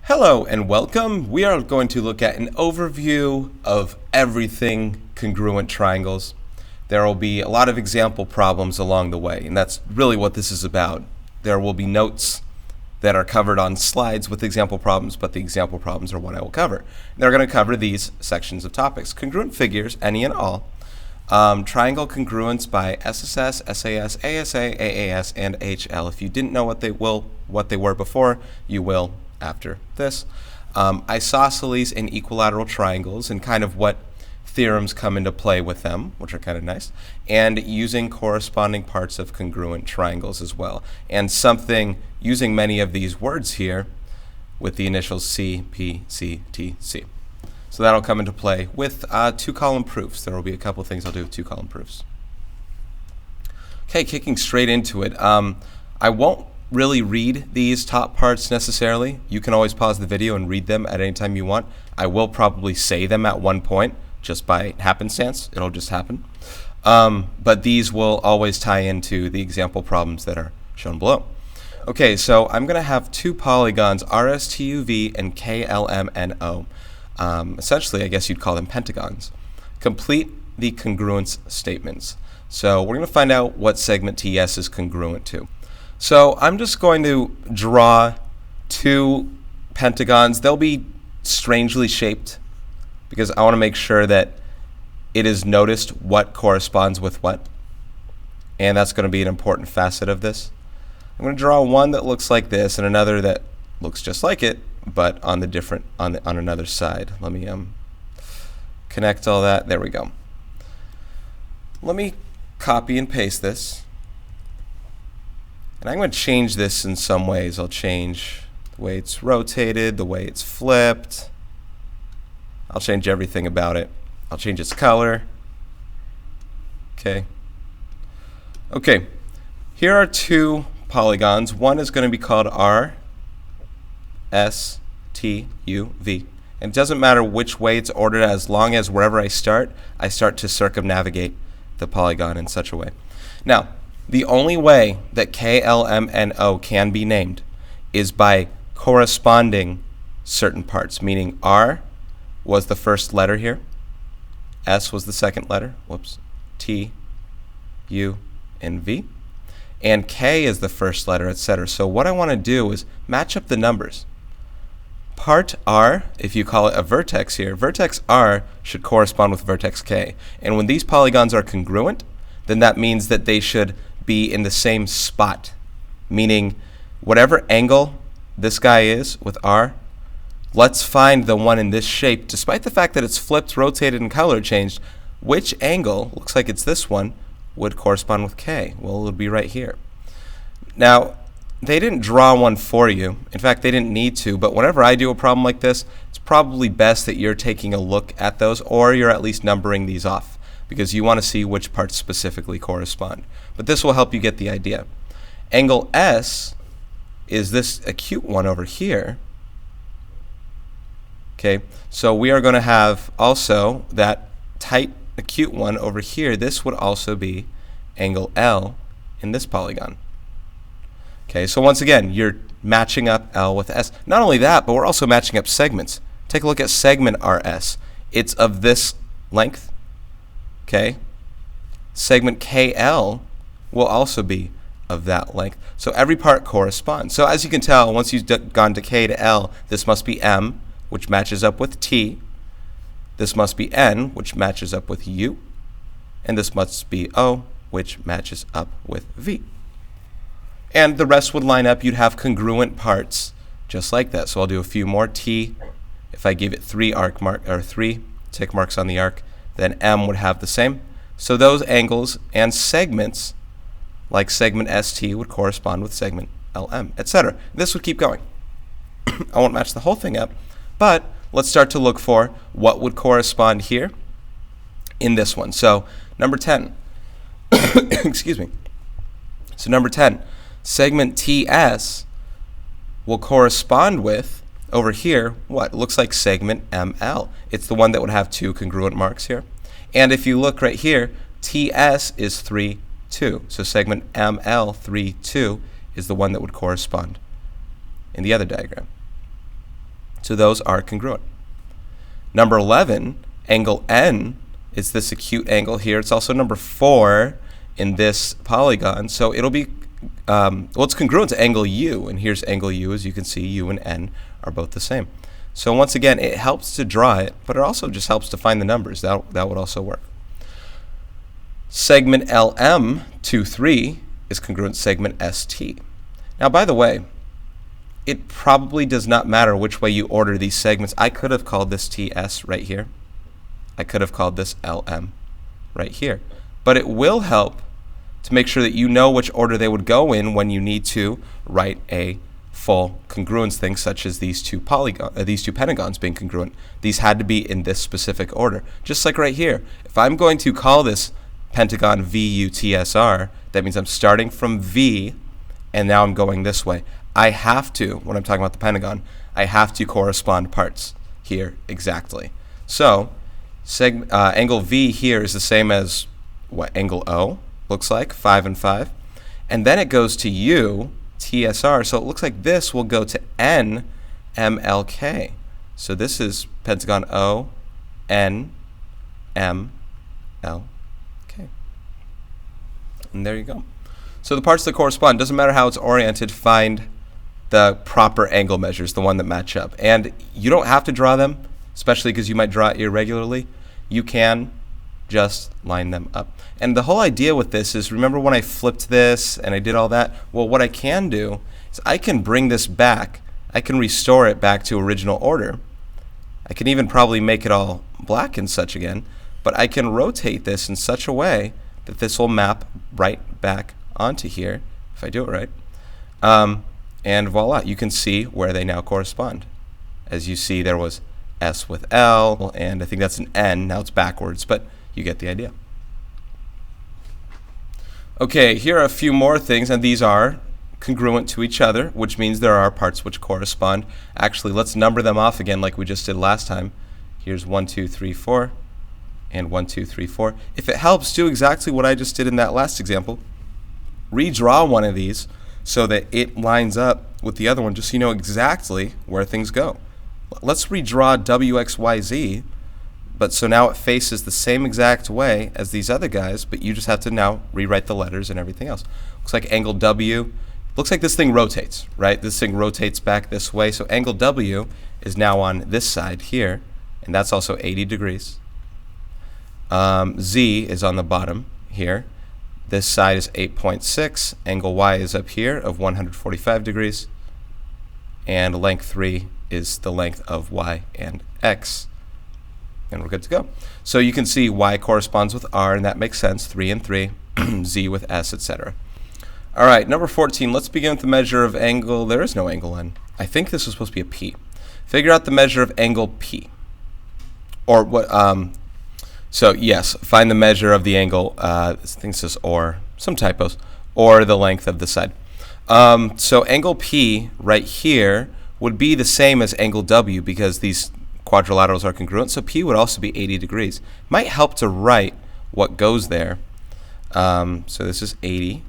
Hello and welcome. We are going to look at an overview of everything congruent triangles. There will be a lot of example problems along the way, and that's really what this is about. There will be notes that are covered on slides with example problems, but the example problems are what I will cover. They're going to cover these sections of topics: congruent figures, any and all, triangle congruence by SSS, SAS, ASA, AAS, and HL. If you didn't know what they were before, you will after this. Isosceles and equilateral triangles and kind of what theorems come into play with them, which are kind of nice, and using corresponding parts of congruent triangles as well. And something using many of these words here with the initials CPCTC. So that'll come into play with two-column proofs. There will be a couple things I'll do with two-column proofs. Okay, kicking straight into it. I won't really read these top parts necessarily. You can always pause the video and read them at any time you want. I will probably say them at one point just by happenstance. It'll just happen. But these will always tie into the example problems that are shown below. Okay, so I'm going to have two polygons, RSTUV and KLMNO. Essentially, I guess you'd call them pentagons. Complete the congruence statements. So we're going to find out what segment TS is congruent to. So I'm just going to draw two pentagons. They'll be strangely shaped because I want to make sure that it is noticed what corresponds with what. And that's going to be an important facet of this. I'm going to draw one that looks like this and another that looks just like it, but on another side. Let me connect all that. There we go. Let me copy and paste this. And I'm going to change this in some ways. I'll change the way it's rotated, the way it's flipped. I'll change everything about it. I'll change its color. Okay. Okay. Here are two polygons. One is going to be called RSTUV. And it doesn't matter which way it's ordered as long as wherever I start to circumnavigate the polygon in such a way. Now, the only way that KLMNO can be named is by corresponding certain parts, meaning R was the first letter here, S was the second letter, whoops, T, U, and V, and K is the first letter, etc. So what I want to do is match up the numbers. Part R, if you call it a vertex here, vertex R should correspond with vertex K. And when these polygons are congruent, then that means that they should be in the same spot, meaning whatever angle this guy is with R, let's find the one in this shape, despite the fact that it's flipped, rotated, and color changed. Which angle, looks like it's this one, would correspond with K? Well, it would be right here. Now, they didn't draw one for you. In fact, they didn't need to, but whenever I do a problem like this, it's probably best that you're taking a look at those, or you're at least numbering these off, because you want to see which parts specifically correspond. But this will help you get the idea. Angle S is this acute one over here. Okay, so we are going to have also that tight acute one over here. This would also be angle L in this polygon. Okay, so once again, you're matching up L with S. Not only that, but we're also matching up segments. Take a look at segment RS. It's of this length. Okay, segment KL will also be of that length. So every part corresponds. So as you can tell, once you've gone to K to L, this must be M, which matches up with T. This must be N, which matches up with U. And this must be O, which matches up with V. And the rest would line up. You'd have congruent parts just like that. So I'll do a few more. T, if I give it three tick marks on the arc, then M would have the same. So those angles and segments, like segment ST, would correspond with segment LM, etc. This would keep going. I won't match the whole thing up, but let's start to look for what would correspond here in this one. So number 10, excuse me. So number 10, segment TS will correspond with, over here, what? It looks like segment ML. It's the one that would have two congruent marks here. And if you look right here, TS is 3, 2. So segment ML 3, 2 is the one that would correspond in the other diagram. So those are congruent. Number 11, angle N, is this acute angle here. It's also number 4 in this polygon. So it'll be, well, it's congruent to angle U. And here's angle U. As you can see, U and N are both the same. So once again, it helps to draw it, but it also just helps to find the numbers. That would also work. Segment LM, 2, 3, is congruent to segment ST. Now, by the way, it probably does not matter which way you order these segments. I could have called this TS right here. I could have called this LM right here. But it will help to make sure that you know which order they would go in when you need to write a full congruence thing, such as these two pentagons being congruent. These had to be in this specific order. Just like right here. If I'm going to call this pentagon VUTSR, that means I'm starting from V and now I'm going this way. I have to, when I'm talking about the pentagon, I have to correspond parts here exactly. So angle V here is the same as what angle O looks like, 5 and 5. And then it goes to U, TSR. So it looks like this will go to N, MLK. So this is pentagon O, N, M, L, K. And there you go. So the parts that correspond, doesn't matter how it's oriented, find the proper angle measures, the one that match up. And you don't have to draw them, especially because you might draw it irregularly. You can just line them up. And the whole idea with this is, remember when I flipped this and I did all that? Well, what I can do is I can bring this back. I can restore it back to original order. I can even probably make it all black and such again, but I can rotate this in such a way that this will map right back onto here, if I do it right. And voila, you can see where they now correspond. As you see, there was S with L, and I think that's an N. Now it's backwards, but you get the idea. Okay, here are a few more things, and these are congruent to each other, which means there are parts which correspond. Actually, let's number them off again like we just did last time. Here's 1, 2, 3, 4, and 1, 2, 3, 4. If it helps, do exactly what I just did in that last example. Redraw one of these so that it lines up with the other one, just so you know exactly where things go. Let's redraw WXYZ, but so now it faces the same exact way as these other guys, but you just have to now rewrite the letters and everything else. Looks like angle W, looks like this thing rotates, right? This thing rotates back this way, so angle W is now on this side here, and that's also 80 degrees. Z is on the bottom here. This side is 8.6. Angle Y is up here of 145 degrees. And length 3 is the length of Y and X. And we're good to go. So you can see Y corresponds with R, and that makes sense. 3 and 3. Z with S, etc. All right, number 14. Let's begin with the measure of angle. There is no angle N. I think this was supposed to be a P. Figure out the measure of angle P. Or what? So yes, find the measure of the angle, I think it says or, some typos, or the length of the side. So angle P right here would be the same as angle W because these quadrilaterals are congruent, so P would also be 80 degrees. Might help to write what goes there. So this is 80.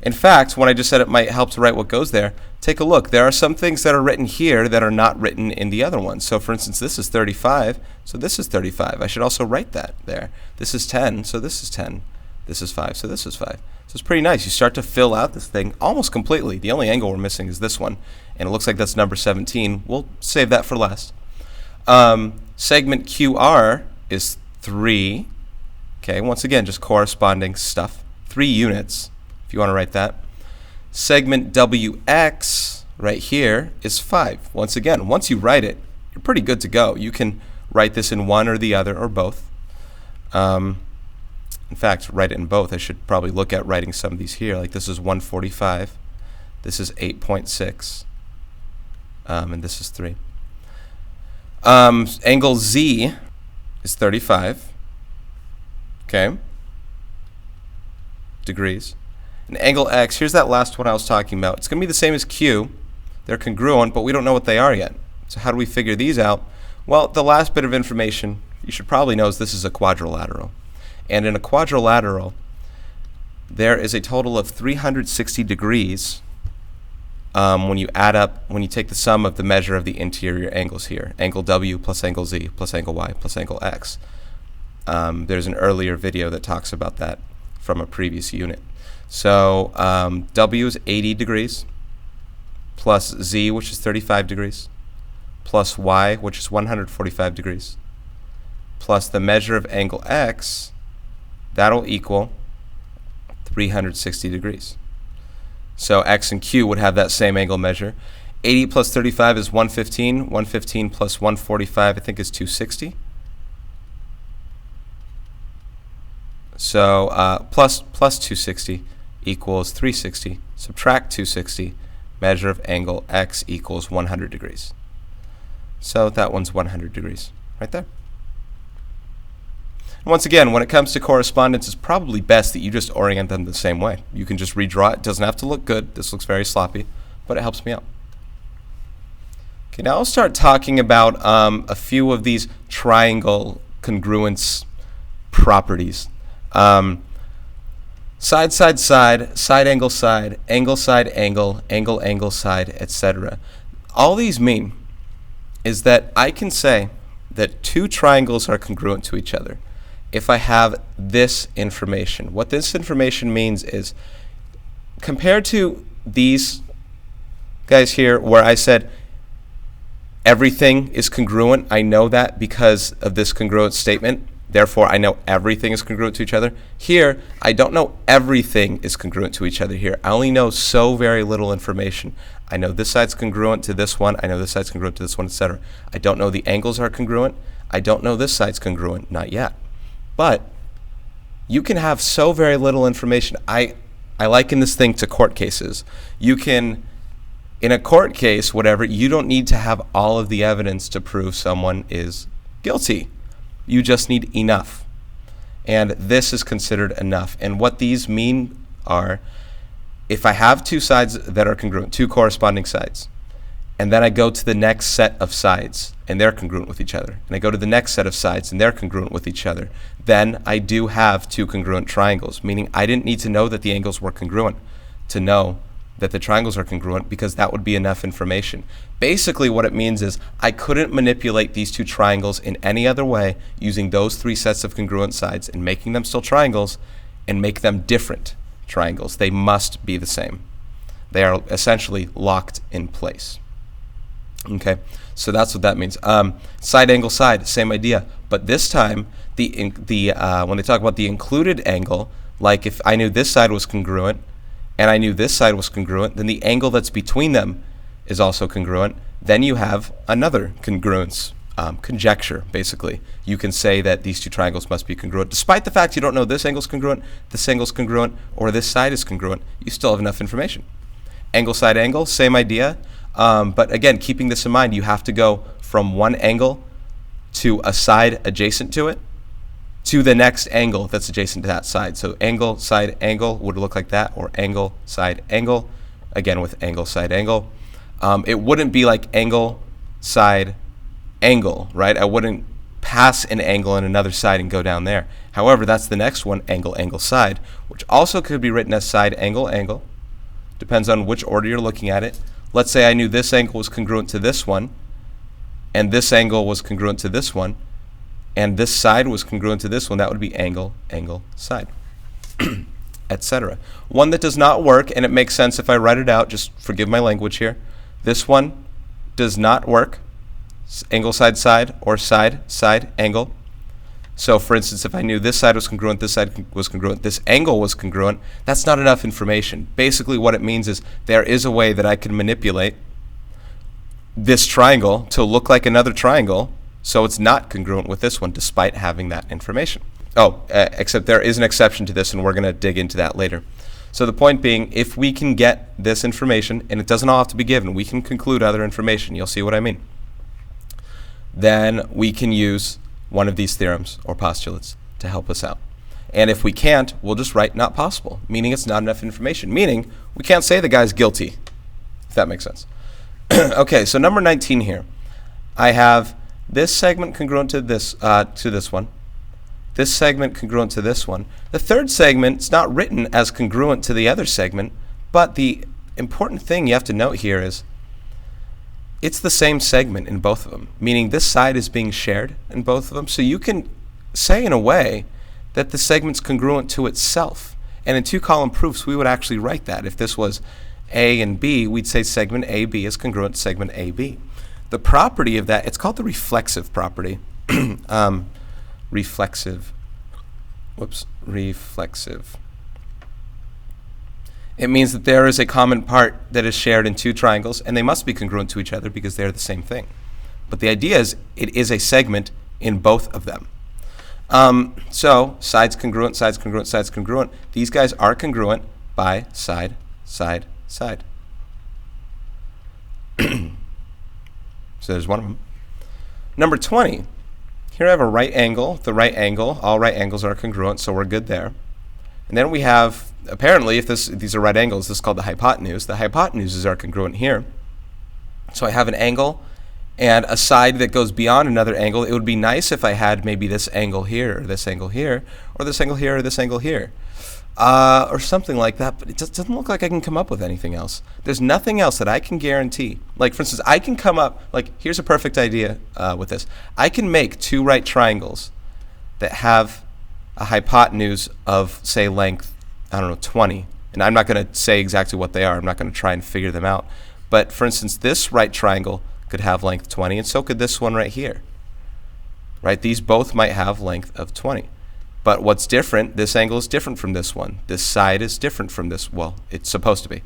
In fact, when I just said it might help to write what goes there, take a look. There are some things that are written here that are not written in the other one. So for instance, this is 35, so this is 35. I should also write that there. This is 10, so this is 10. This is 5, so this is 5. So it's pretty nice. You start to fill out this thing almost completely. The only angle we're missing is this one, and it looks like that's number 17. We'll save that for last. Segment QR is 3. Okay, once again, just corresponding stuff. 3 units. You want to write that. Segment WX right here is 5. Once again, once you write it, you're pretty good to go. You can write this in one or the other or both. In fact, write it in both. I should probably look at writing some of these here. Like this is 145. This is 8.6. And this is 3. Angle Z is 35. Okay. Degrees. And angle X, here's that last one I was talking about. It's going to be the same as Q. They're congruent, but we don't know what they are yet. So how do we figure these out? Well, the last bit of information you should probably know is this is a quadrilateral. And in a quadrilateral, there is a total of 360 degrees when you add up, when you take the sum of the measure of the interior angles here, angle W plus angle Z plus angle Y plus angle X. There's an earlier video that talks about that from a previous unit. So W is 80 degrees, plus Z, which is 35 degrees, plus Y, which is 145 degrees, plus the measure of angle X, that'll equal 360 degrees. So X and Q would have that same angle measure. 80 plus 35 is 115. 115 plus 145, I think, is 260. So plus 260 equals 360. Subtract 260. Measure of angle X equals 100 degrees. So that one's 100 degrees right there. And once again, when it comes to correspondence, it's probably best that you just orient them the same way. You can just redraw it. It doesn't have to look good. This looks very sloppy, but it helps me out. Okay, now I'll start talking about a few of these triangle congruence properties. Side, side, side, side, angle, side, angle, side, angle, angle, angle, side, etc. All these mean is that I can say that two triangles are congruent to each other if I have this information. What this information means is, compared to these guys here where I said everything is congruent, I know that because of this congruent statement. Therefore, I know everything is congruent to each other. Here, I don't know everything is congruent to each other here. I only know so very little information. I know this side's congruent to this one. I know this side's congruent to this one, etc. I don't know the angles are congruent. I don't know this side's congruent. Not yet. But you can have so very little information. I liken this thing to court cases. You can, in a court case, whatever, you don't need to have all of the evidence to prove someone is guilty. You just need enough. And this is considered enough. And what these mean are, if I have two sides that are congruent, two corresponding sides, and then I go to the next set of sides, and they're congruent with each other, and I go to the next set of sides, and they're congruent with each other, then I do have two congruent triangles, meaning I didn't need to know that the angles were congruent to know that the triangles are congruent, because that would be enough information. Basically what it means is I couldn't manipulate these two triangles in any other way using those three sets of congruent sides and making them still triangles and make them different triangles. They must be the same. They are essentially locked in place. Okay, so that's what that means. Side angle side, same idea, but this time when they talk about the included angle, like if I knew this side was congruent and I knew this side was congruent, then the angle that's between them is also congruent. Then you have another congruence conjecture, basically. You can say that these two triangles must be congruent. Despite the fact you don't know this angle's congruent, this angle's congruent, or this side is congruent, you still have enough information. Angle side angle, same idea. But again, keeping this in mind, you have to go from one angle to a side adjacent to it to the next angle that's adjacent to that side. So angle, side, angle would look like that, or angle, side, angle, again with angle, side, angle. It wouldn't be like angle, side, angle, right? I wouldn't pass an angle on another side and go down there. However, that's the next one, angle, angle, side, which also could be written as side, angle, angle. Depends on which order you're looking at it. Let's say I knew this angle was congruent to this one, and this angle was congruent to this one, and this side was congruent to this one. That would be angle, angle, side, etc. One that does not work, and it makes sense if I write it out, just forgive my language here. This one does not work, angle, side, side, or side, side, angle. So for instance, if I knew this side was congruent, this side was congruent, this angle was congruent, that's not enough information. Basically what it means is there is a way that I can manipulate this triangle to look like another triangle, so it's not congruent with this one despite having that information. Except there is an exception to this, and we're going to dig into that later. So the point being, if we can get this information, and it doesn't all have to be given, we can conclude other information, you'll see what I mean, then we can use one of these theorems or postulates to help us out. And if we can't, we'll just write not possible, meaning it's not enough information, meaning we can't say the guy's guilty, if that makes sense. Okay, so number 19 here. I have this segment congruent to this one, this segment congruent to this one. The third segment is not written as congruent to the other segment, but the important thing you have to note here is it's the same segment in both of them, meaning this side is being shared in both of them. So you can say in a way that the segment's congruent to itself. And in two-column proofs, we would actually write that. If this was A and B, we'd say segment AB is congruent to segment AB. The property of that, it's called the reflexive property. Reflexive. It means that there is a common part that is shared in two triangles, and they must be congruent to each other because they're the same thing. But the idea is it is a segment in both of them. So sides congruent, sides congruent, sides congruent. These guys are congruent by side, side, side. So there's one of them. Number 20. Here I have a right angle. The right angle, all right angles are congruent, so we're good there. And then we have, apparently, if these are right angles, this is called the hypotenuse. The hypotenuses are congruent here. So I have an angle and a side that goes beyond another angle. It would be nice if I had maybe this angle here, or this angle here, or this angle here, or this angle here, or something like that. But it just doesn't look like I can come up with anything else. There's nothing else that I can guarantee. Like, for instance, I can come up, like, here's a perfect idea with this. I can make two right triangles that have a hypotenuse of, say, length, I don't know, 20. And I'm not going to say exactly what they are. I'm not going to try and figure them out. But, for instance, this right triangle could have length 20, and so could this one right here. Right? These both might have length of 20. But what's different, this angle is different from this one. This side is different from this. Well, it's supposed to be.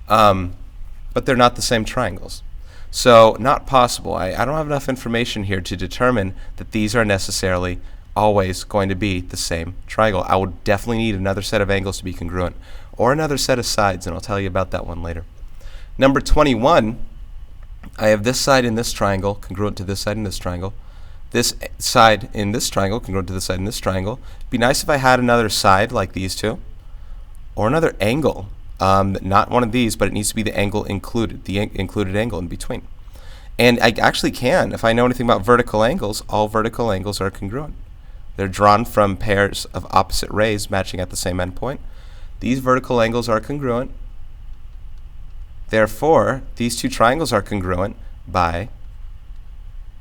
But they're not the same triangles. So not possible. I don't have enough information here to determine that these are necessarily always going to be the same triangle. I would definitely need another set of angles to be congruent, or another set of sides, and I'll tell you about that one later. Number 21, I have this side in this triangle congruent to this side in this triangle. This side in this triangle congruent to this side in this triangle. It'd be nice if I had another side like these two, or another angle. Not one of these, but it needs to be the angle included, the included angle in between. And I actually can, if I know anything about vertical angles, all vertical angles are congruent. They're drawn from pairs of opposite rays matching at the same endpoint. These vertical angles are congruent. Therefore, these two triangles are congruent by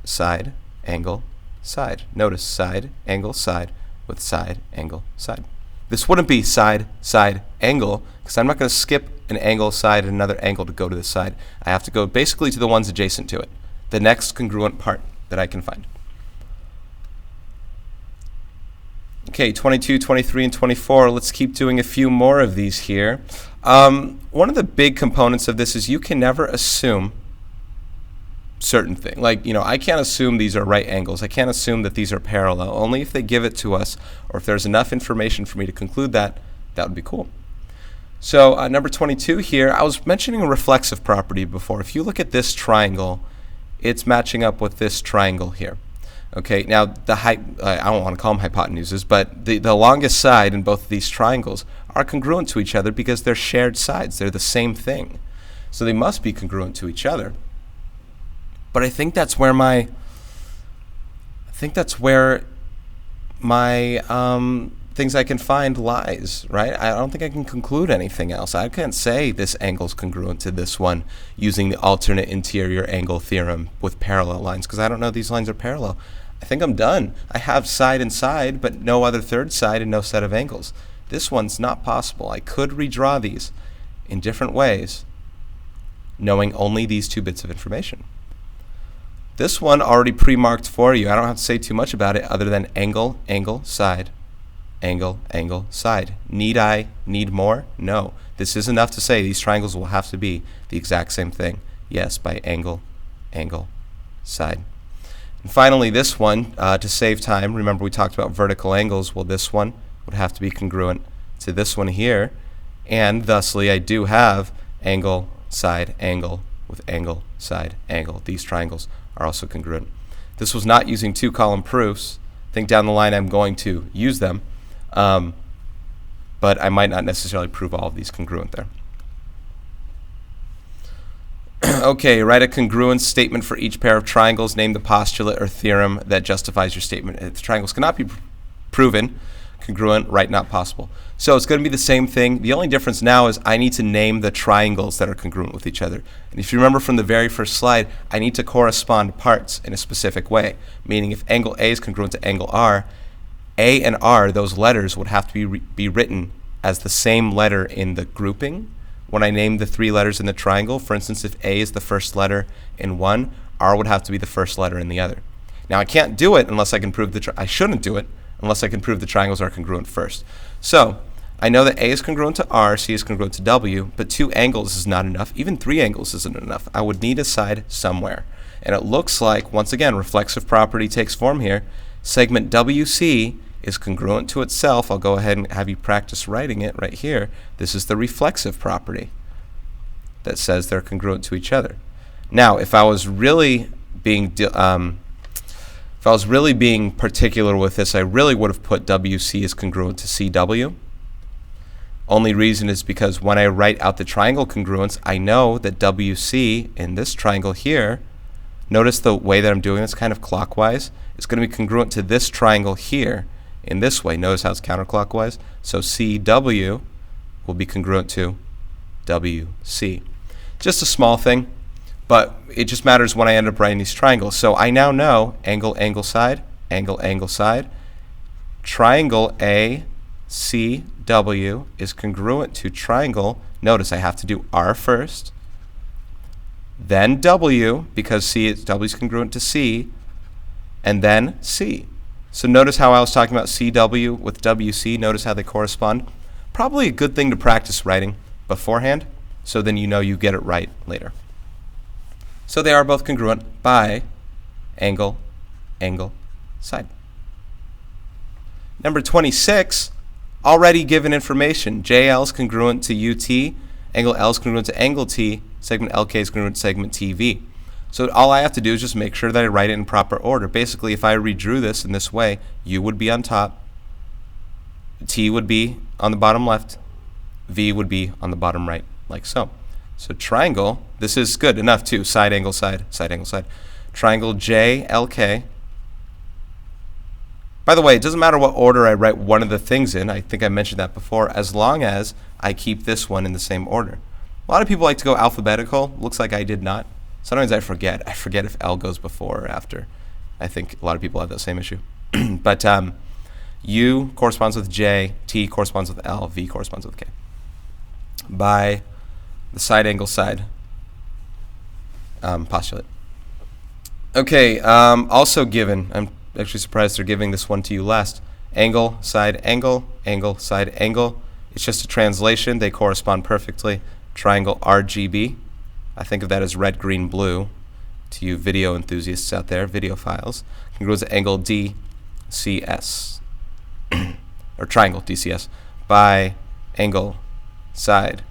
side, angle, side. Notice side, angle, side with side, angle, side. This wouldn't be side, side, angle, because I'm not going to skip an angle, side, and another angle to go to this side. I have to go basically to the ones adjacent to it, the next congruent part that I can find. Okay, 22, 23, and 24. Let's keep doing a few more of these here. One of the big components of this is you can never assume certain things. Like, I can't assume these are right angles. I can't assume that these are parallel. Only if they give it to us, or if there's enough information for me to conclude that, that would be cool. So number 22 here, I was mentioning a reflexive property before. If you look at this triangle, it's matching up with this triangle here. Okay, now I don't want to call them hypotenuses, but the longest side in both of these triangles are congruent to each other because they're shared sides. They're the same thing. So they must be congruent to each other. But I think that's where my things I can find lies, right? I don't think I can conclude anything else. I can't say this angle's congruent to this one using the alternate interior angle theorem with parallel lines, because I don't know these lines are parallel. I think I'm done. I have side and side, but no other third side and no set of angles. This one's not possible. I could redraw these in different ways, knowing only these two bits of information. This one already pre-marked for you. I don't have to say too much about it other than angle, angle, side, angle, angle, side. Need I need more? No. This is enough to say these triangles will have to be the exact same thing. Yes, by angle, angle, side. And finally, this one, to save time, remember we talked about vertical angles. Well, this one would have to be congruent to this one here. And thusly, I do have angle, side, angle with angle, side, angle. These triangles are also congruent. This was not using two-column proofs. I think down the line I'm going to use them, but I might not necessarily prove all of these congruent there. Okay, write a congruence statement for each pair of triangles. Name the postulate or theorem that justifies your statement. If the triangles cannot be proven congruent, write not possible. So it's going to be the same thing. The only difference now is I need to name the triangles that are congruent with each other. And if you remember from the very first slide, I need to correspond parts in a specific way, meaning if angle A is congruent to angle R, A and R, those letters would have to be written as the same letter in the grouping. When I name the three letters in the triangle, for instance, if A is the first letter in one, R would have to be the first letter in the other. Now I can't do it unless I can prove I shouldn't do it unless I can prove the triangles are congruent first. So I know that A is congruent to R, C is congruent to W, but 2 angles is not enough. Even 3 angles isn't enough. I would need a side somewhere. And it looks like, once again, reflexive property takes form here. Segment WC is congruent to itself. I'll go ahead and have you practice writing it right here. This is the reflexive property that says they're congruent to each other. Now, if I was really being particular with this, I really would have put WC as congruent to CW. Only reason is because when I write out the triangle congruence, I know that WC in this triangle here, notice the way that I'm doing this kind of clockwise, is going to be congruent to this triangle here in this way. Notice how it's counterclockwise. So CW will be congruent to WC. Just a small thing, but it just matters when I end up writing these triangles. So I now know angle, angle, side, angle, angle, side. Triangle ACW is congruent to triangle. Notice I have to do R first, then W, because W is congruent to C, and then C. So notice how I was talking about CW with WC. Notice how they correspond. Probably a good thing to practice writing beforehand, so then you know you get it right later. So they are both congruent by angle, angle, side. Number 26, already given information. JL is congruent to UT, angle L is congruent to angle T, segment LK is congruent to segment TV. So all I have to do is just make sure that I write it in proper order. Basically, if I redrew this in this way, U would be on top, T would be on the bottom left, V would be on the bottom right, like so. So triangle, this is good enough too, side, angle, side, side, angle, side. Triangle JLK. By the way, it doesn't matter what order I write one of the things in. I think I mentioned that before, as long as I keep this one in the same order. A lot of people like to go alphabetical. Looks like I did not. Sometimes I forget. I forget if L goes before or after. I think a lot of people have that same issue. But U corresponds with J, T corresponds with L, V corresponds with K. By the side, angle, side postulate. Okay, also given, I'm actually surprised they're giving this one to you last. Angle, side, angle, angle, side, angle. It's just a translation. They correspond perfectly. Triangle RGB. I think of that as red, green, blue to you video enthusiasts out there, video files. Congruent to angle DCS, or triangle DCS, by angle, side,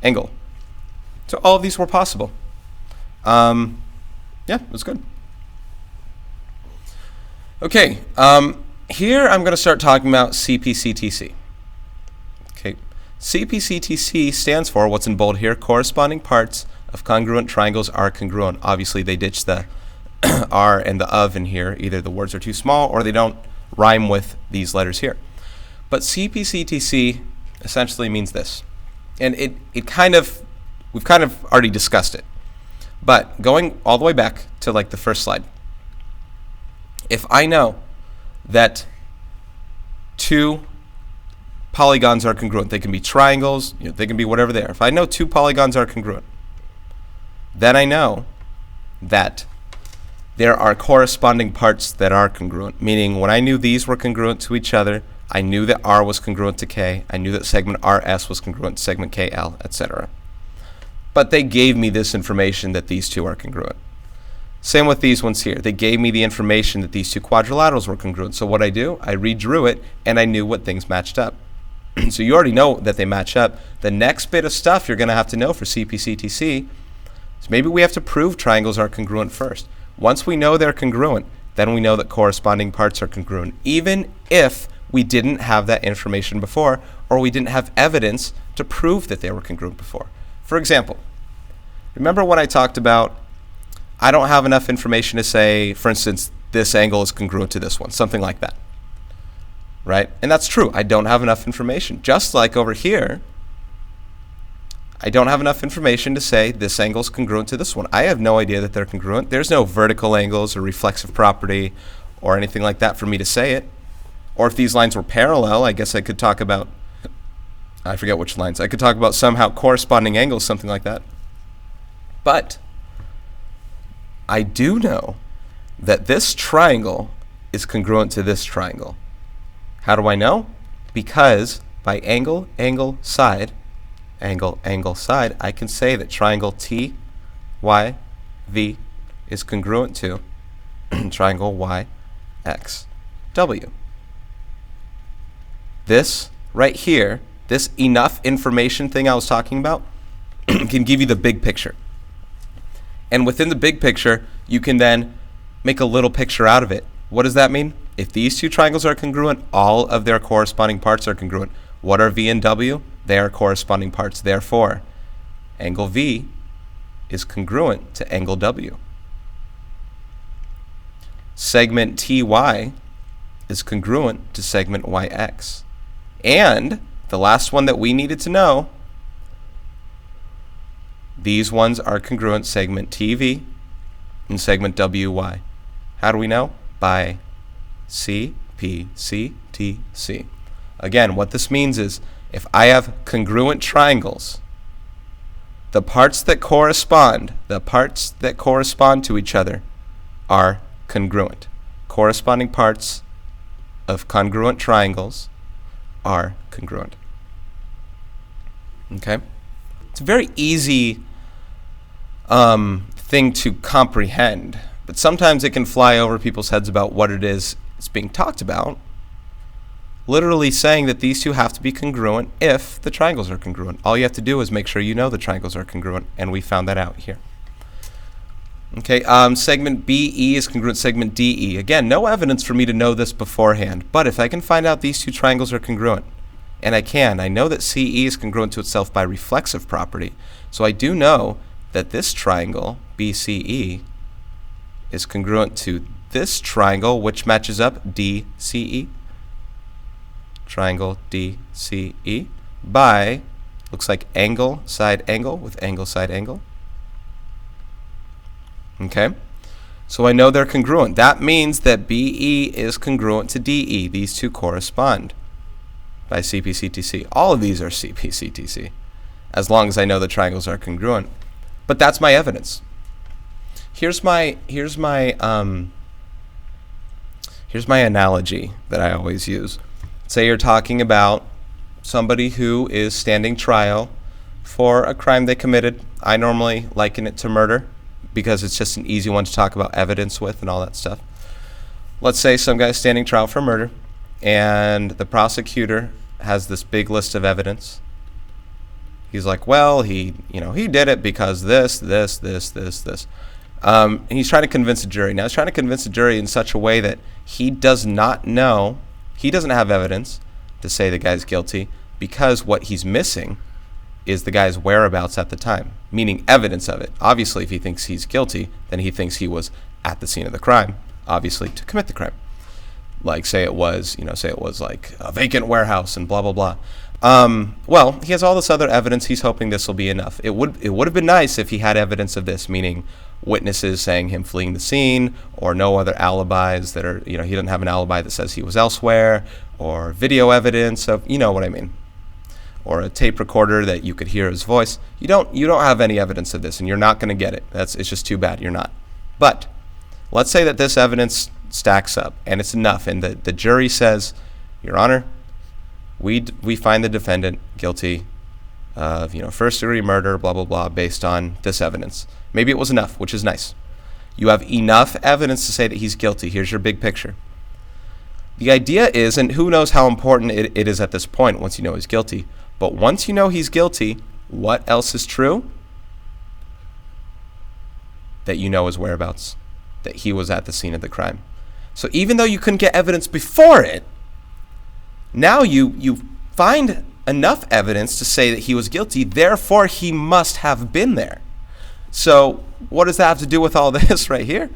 angle. So all of these were possible. Yeah, it was good. Okay, here I'm going to start talking about CPCTC. Okay, CPCTC stands for, what's in bold here, corresponding parts of congruent triangles are congruent. Obviously, they ditch the R and the of in here. Either the words are too small or they don't rhyme with these letters here. But CPCTC essentially means this. And we've kind of already discussed it. But going all the way back to like the first slide, if I know that 2 polygons are congruent, they can be triangles, they can be whatever they are. If I know 2 polygons are congruent, then I know that there are corresponding parts that are congruent, meaning when I knew these were congruent to each other, I knew that R was congruent to K, I knew that segment RS was congruent to segment KL, etc. But they gave me this information that these 2 are congruent. Same with these ones here. They gave me the information that these 2 quadrilaterals were congruent. So what I do, I redrew it, and I knew what things matched up. So you already know that they match up. The next bit of stuff you're going to have to know for CPCTC is maybe we have to prove triangles are congruent first. Once we know they're congruent, then we know that corresponding parts are congruent, even if we didn't have that information before, or we didn't have evidence to prove that they were congruent before. For example, remember when I talked about I don't have enough information to say, for instance, this angle is congruent to this one, something like that. right? And that's true. I don't have enough information. Just like over here, I don't have enough information to say this angle is congruent to this one. I have no idea that they're congruent. There's no vertical angles or reflexive property or anything like that for me to say it. Or if these lines were parallel, I guess I could talk about, I forget which lines. I could talk about somehow corresponding angles, something like that. But I do know that this triangle is congruent to this triangle. How do I know? Because by angle, angle, side, angle, angle, side, I can say that triangle T, Y, V is congruent to triangle Y, X, W. This right here, this enough information thing I was talking about, can give you the big picture. And within the big picture, you can then make a little picture out of it. What does that mean? If these two triangles are congruent, all of their corresponding parts are congruent. What are V and W? They are corresponding parts. Therefore, angle V is congruent to angle W. Segment TY is congruent to segment YX. And the last one that we needed to know, these ones are congruent, segment TV and segment WY. How do we know? By CPCTC. Again, what this means is if I have congruent triangles, the parts that correspond to each other are congruent. Corresponding parts of congruent triangles are congruent. Okay? It's a very easy thing to comprehend, but sometimes it can fly over people's heads about what it is it's being talked about. Literally saying that these two have to be congruent if the triangles are congruent. All you have to do is make sure you know the triangles are congruent, and we found that out here. Okay, segment BE is congruent to segment DE. Again, no evidence for me to know this beforehand, but if I can find out these two triangles are congruent, and I know that CE is congruent to itself by reflexive property, so I do know that this triangle, BCE, is congruent to this triangle, which matches up DCE. Triangle DCE by, looks like angle, side angle with angle, side angle. Okay, so I know they're congruent. That means that BE is congruent to DE. These two correspond by CPCTC. All of these are CPCTC, as long as I know the triangles are congruent. But that's my evidence. Here's my analogy that I always use. Say you're talking about somebody who is standing trial for a crime they committed. I normally liken it to murder because it's just an easy one to talk about evidence with and all that stuff. Let's say some guy's standing trial for murder, and the prosecutor has this big list of evidence. He's like, well, he did it because this. And he's trying to convince a jury. Now he's trying to convince a jury in such a way that he doesn't have evidence to say the guy's guilty, because what he's missing is the guy's whereabouts at the time, meaning evidence of it. Obviously, if he thinks he's guilty, then he thinks he was at the scene of the crime, obviously, to commit the crime. Like, say it was like a vacant warehouse and blah, blah, blah. Well, he has all this other evidence. He's hoping this will be enough. It would have been nice if he had evidence of this, meaning witnesses saying him fleeing the scene, or no other alibis that are, he doesn't have an alibi that says he was elsewhere, or video evidence of, you know what I mean, or a tape recorder that you could hear his voice. You don't have any evidence of this, and you're not going to get it. It's just too bad you're not. But let's say that this evidence stacks up and it's enough, and the jury says, Your Honor, we find the defendant guilty of first-degree murder, blah, blah, blah, based on this evidence. Maybe it was enough, which is nice. You have enough evidence to say that he's guilty. Here's your big picture. The idea is, and who knows how important it is at this point once you know he's guilty, but once you know he's guilty, what else is true? That you know his whereabouts, that he was at the scene of the crime. So even though you couldn't get evidence before it, now you find enough evidence to say that he was guilty, therefore he must have been there. So what does that have to do with all this right here?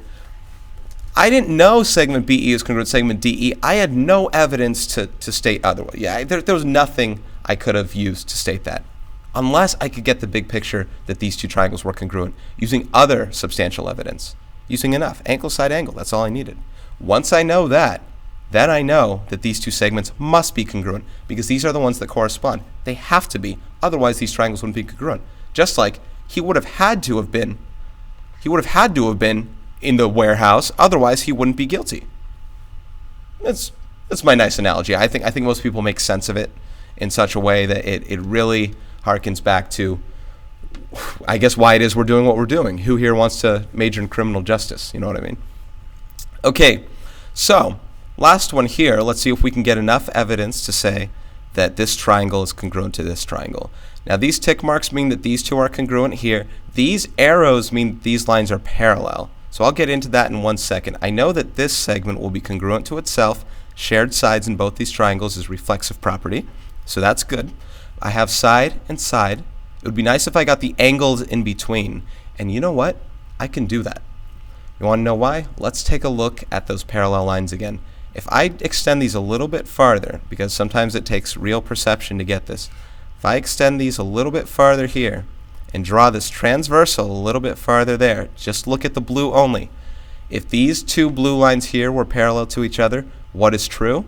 I didn't know segment BE is congruent to segment DE. I had no evidence to state otherwise. Yeah, there was nothing I could have used to state that, unless I could get the big picture that these two triangles were congruent using other substantial evidence, using enough. Angle, side, angle, that's all I needed. Once I know that, then I know that these two segments must be congruent because these are the ones that correspond. They have to be, otherwise these triangles wouldn't be congruent. Just like he would have had to have been in the warehouse, otherwise he wouldn't be guilty. That's my nice analogy. I think most people make sense of it in such a way that it really harkens back to, I guess, why it is we're doing what we're doing. Who here wants to major in criminal justice? You know what I mean? Okay, so last one here. Let's see if we can get enough evidence to say that this triangle is congruent to this triangle. Now these tick marks mean that these two are congruent here. These arrows mean these lines are parallel. So I'll get into that in 1 second. I know that this segment will be congruent to itself. Shared sides in both these triangles is reflexive property. So that's good. I have side and side. It would be nice if I got the angles in between. And you know what? I can do that. You want to know why? Let's take a look at those parallel lines again. If I extend these a little bit farther, because sometimes it takes real perception to get this. If I extend these a little bit farther here and draw this transversal a little bit farther there, just look at the blue only. If these two blue lines here were parallel to each other, what is true?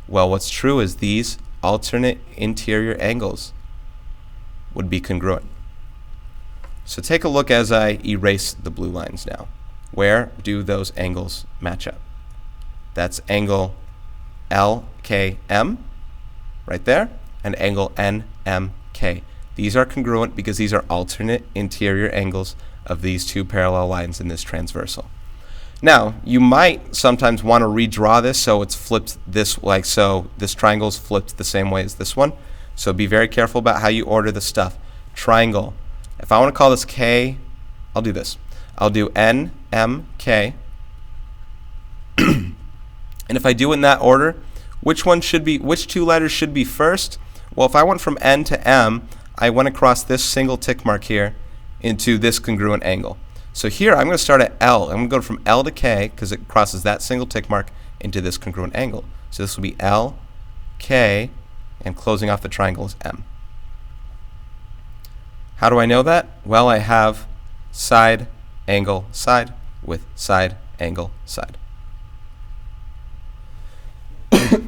Well, what's true is these alternate interior angles would be congruent. So take a look as I erase the blue lines now. Where do those angles match up? That's angle LKM right there and angle NMK. These are congruent because these are alternate interior angles of these two parallel lines in this transversal. Now, you might sometimes want to redraw this so it's flipped this like so. This triangle is flipped the same way as this one. So be very careful about how you order the stuff. Triangle. If I want to call this K, I'll do this. I'll do NMK. And if I do it in that order, which two letters should be first? Well, if I went from N to M, I went across this single tick mark here into this congruent angle. So here I'm going to start at L. I'm going to go from L to K because it crosses that single tick mark into this congruent angle. So this will be L, K, and closing off the triangle is M. How do I know that? Well, I have side, angle, side with side, angle, side.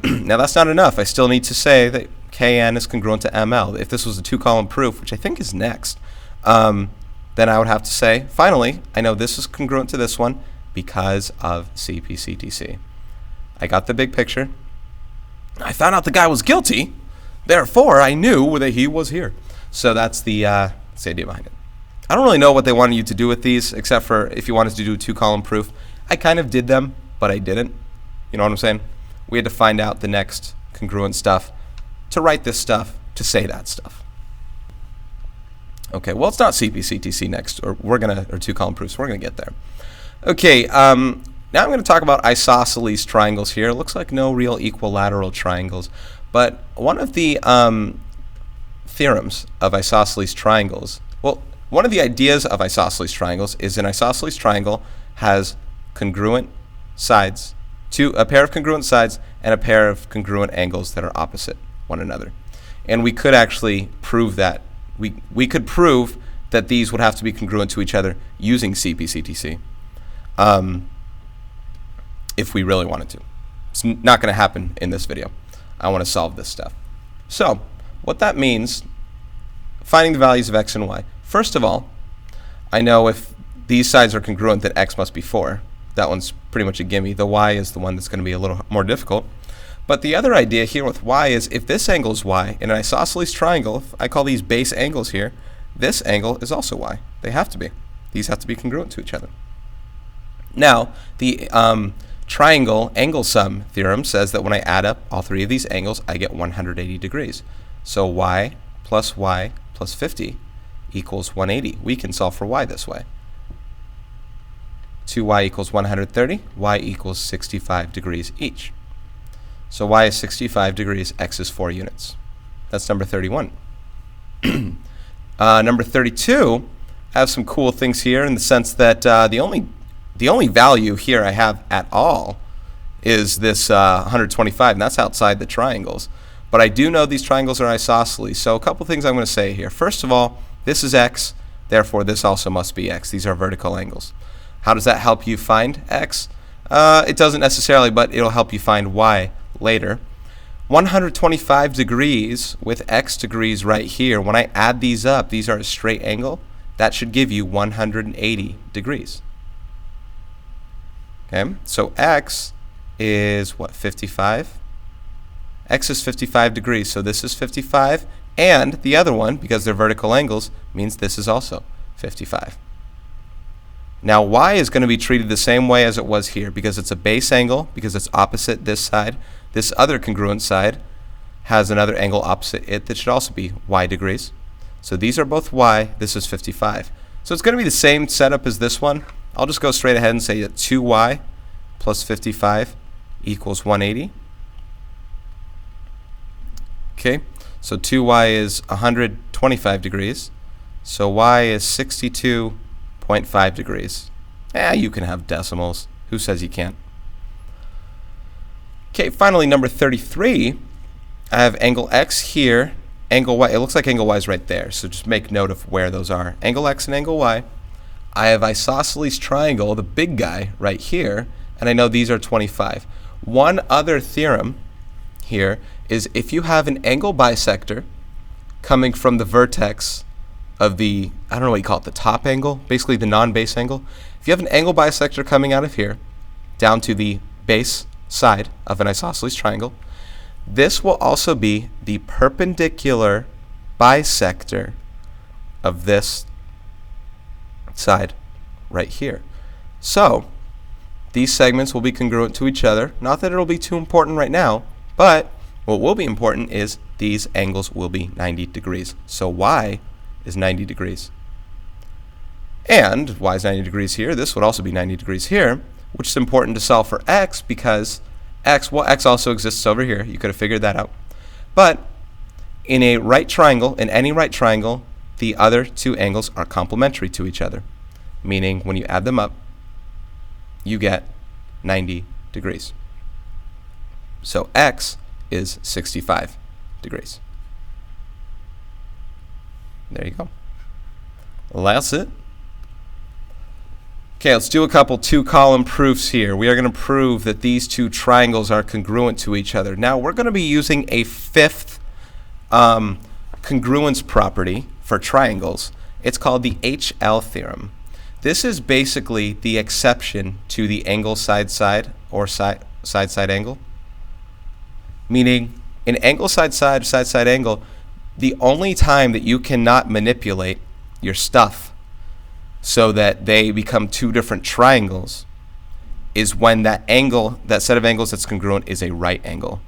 Now that's not enough. I still need to say that Kn is congruent to ML. If this was a two-column proof, which I think is next, then I would have to say, finally, I know this is congruent to this one because of CPCTC. I got the big picture. I found out the guy was guilty. Therefore, I knew that he was here. So that's the idea behind it. I don't really know what they wanted you to do with these, except for if you wanted to do a two-column proof. I kind of did them, but I didn't. You know what I'm saying? We had to find out the next congruent stuff to write this stuff, to say that stuff. Okay, well, it's not CPCTC next, or two-column proofs. We're gonna get there. Okay, now I'm gonna talk about isosceles triangles here. It looks like no real equilateral triangles, but one of the theorems of isosceles triangles, well, one of the ideas of isosceles triangles is an isosceles triangle has congruent sides, a pair of congruent sides and a pair of congruent angles that are opposite one another. And we could actually prove that. We could prove that these would have to be congruent to each other using CPCTC if we really wanted to. It's not going to happen in this video. I want to solve this stuff. So what that means, finding the values of x and y. First of all, I know if these sides are congruent that x must be 4. That one's pretty much a gimme. The y is the one that's going to be a little more difficult. But the other idea here with y is if this angle is y, in an isosceles triangle, if I call these base angles here, this angle is also y. They have to be. These have to be congruent to each other. Now, the triangle angle sum theorem says that when I add up all three of these angles, I get 180 degrees. So y plus 50 equals 180. We can solve for y this way. 2y equals 130, y equals 65 degrees each. So y is 65 degrees, x is 4 units. That's number 31. Number 32, I have some cool things here in the sense that the only the only value here I have at all is this 125, and that's outside the triangles. But I do know these triangles are isosceles, so a couple things I'm going to say here. First of all, this is x, therefore this also must be x. These are vertical angles. How does that help you find x? It doesn't necessarily, but it'll help you find y later. 125 degrees with x degrees right here, when I add these up, these are a straight angle. That should give you 180 degrees. Okay, so x is what, 55? X is 55 degrees, so this is 55, and the other one, because they're vertical angles, means this is also 55. Now y is going to be treated the same way as it was here, because it's a base angle, because it's opposite this side. This other congruent side has another angle opposite it that should also be y degrees. So these are both y, this is 55. So it's going to be the same setup as this one. I'll just go straight ahead and say that 2y plus 55 equals 180. Okay, so 2y is 125 degrees. So y is 62.5 degrees. You can have decimals. Who says you can't? Okay, finally, number 33. I have angle x here, angle y. It looks like angle y is right there, so just make note of where those are. Angle x and angle y. I have isosceles triangle, the big guy, right here, and I know these are 25. One other theorem here is if you have an angle bisector coming from the vertex of the, I don't know what you call it, the top angle, basically the non-base angle. If you have an angle bisector coming out of here down to the base side of an isosceles triangle, this will also be the perpendicular bisector of this side right here. So these segments will be congruent to each other. Not that it'll be too important right now, but what will be important is these angles will be 90 degrees. So y is 90 degrees. And y is 90 degrees here. This would also be 90 degrees here, which is important to solve for x because x also exists over here. You could have figured that out. But in a right triangle, in any right triangle, the other two angles are complementary to each other, meaning when you add them up, you get 90 degrees. So x is 65 degrees. There you go. Well, that's it. Okay, let's do a couple two-column proofs here. We are going to prove that these two triangles are congruent to each other. Now, we're going to be using a fifth congruence property for triangles. It's called the HL theorem. This is basically the exception to the angle side-side or side-side angle. Meaning, in angle side-side, side-side angle, the only time that you cannot manipulate your stuff so that they become two different triangles is when that angle, that set of angles that's congruent, is a right angle.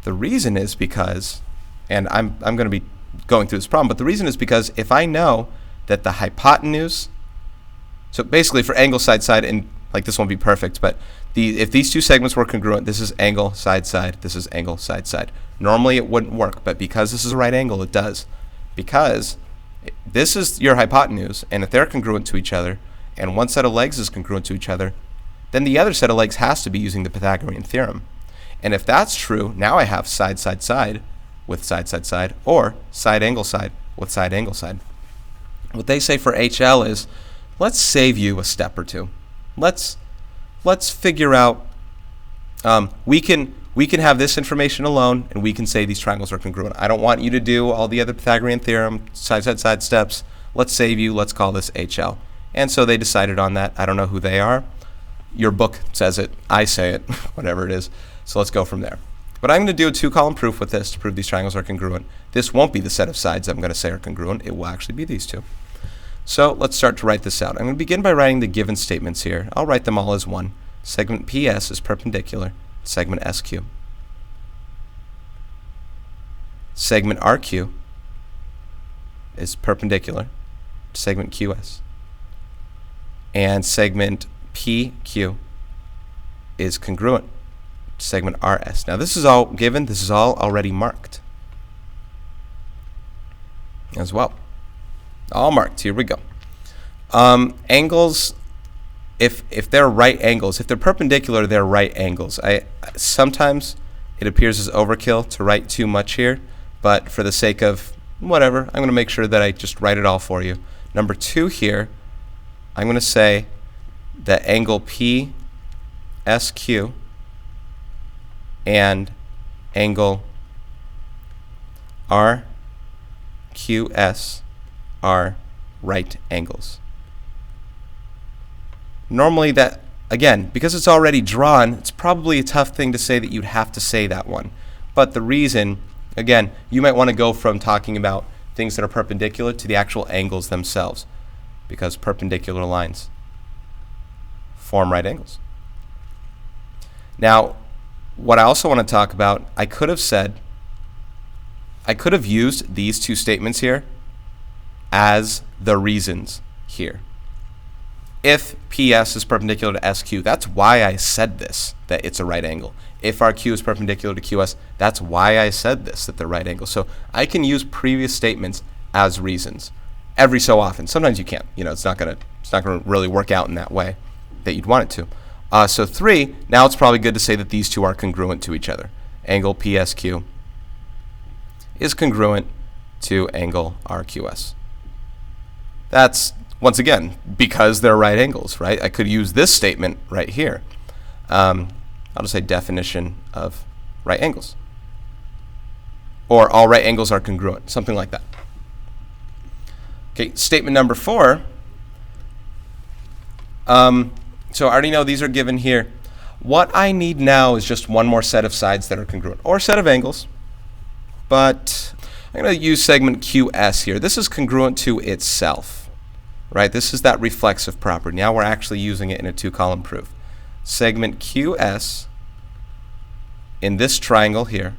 The reason is because, and I'm going to be going through this problem, but the reason is because if I know that the hypotenuse, so basically for angle side-side, and like this won't be perfect, but if these two segments were congruent, this is angle side-side, this is angle side-side. Normally it wouldn't work, but because this is a right angle, it does. Because this is your hypotenuse, and if they're congruent to each other, and one set of legs is congruent to each other, then the other set of legs has to be using the Pythagorean theorem. And if that's true, now I have side-side-side with side-side-side, or side-angle-side with side-angle-side. What they say for HL is, let's save you a step or two. Let's figure out, we can have this information alone, and we can say these triangles are congruent. I don't want you to do all the other Pythagorean theorem, side-side-side steps. Let's save you. Let's call this HL. And so they decided on that. I don't know who they are. Your book says it. I say it. Whatever it is. So let's go from there. But I'm going to do a two-column proof with this to prove these triangles are congruent. This won't be the set of sides I'm going to say are congruent. It will actually be these two. So let's start to write this out. I'm going to begin by writing the given statements here. I'll write them all as one. Segment PS is perpendicular to segment SQ. Segment RQ is perpendicular to segment QS. And segment PQ is congruent to segment RS. Now this is all given. This is all already marked as well. All marked. Here we go. Angles if they're right angles, if they're perpendicular, they're right angles. Sometimes it appears as overkill to write too much here, but for the sake of whatever, I'm going to make sure that I just write it all for you. Number 2 here, I'm going to say that angle PSQ and angle RQS are right angles. Normally that, again, because it's already drawn, it's probably a tough thing to say that you'd have to say that one. But the reason, again, you might want to go from talking about things that are perpendicular to the actual angles themselves, because perpendicular lines form right angles. Now, what I also want to talk about, I could have used these 2 statements here as the reasons here. If PS is perpendicular to SQ, that's why I said this, that it's a right angle. If RQ is perpendicular to QS, that's why I said this, that they're right angles. So I can use previous statements as reasons every so often. Sometimes you can't. It's not gonna really work out in that way that you'd want it to. So 3, now it's probably good to say that these 2 are congruent to each other. Angle PSQ is congruent to angle RQS. That's, once again, because they're right angles, right? I could use this statement right here. I'll just say definition of right angles. Or all right angles are congruent, something like that. Okay, statement number 4. So I already know these are given here. What I need now is just one more set of sides that are congruent, or set of angles. But I'm going to use segment QS here. This is congruent to itself, right? This is that reflexive property. Now we're actually using it in a 2-column proof. Segment QS in this triangle here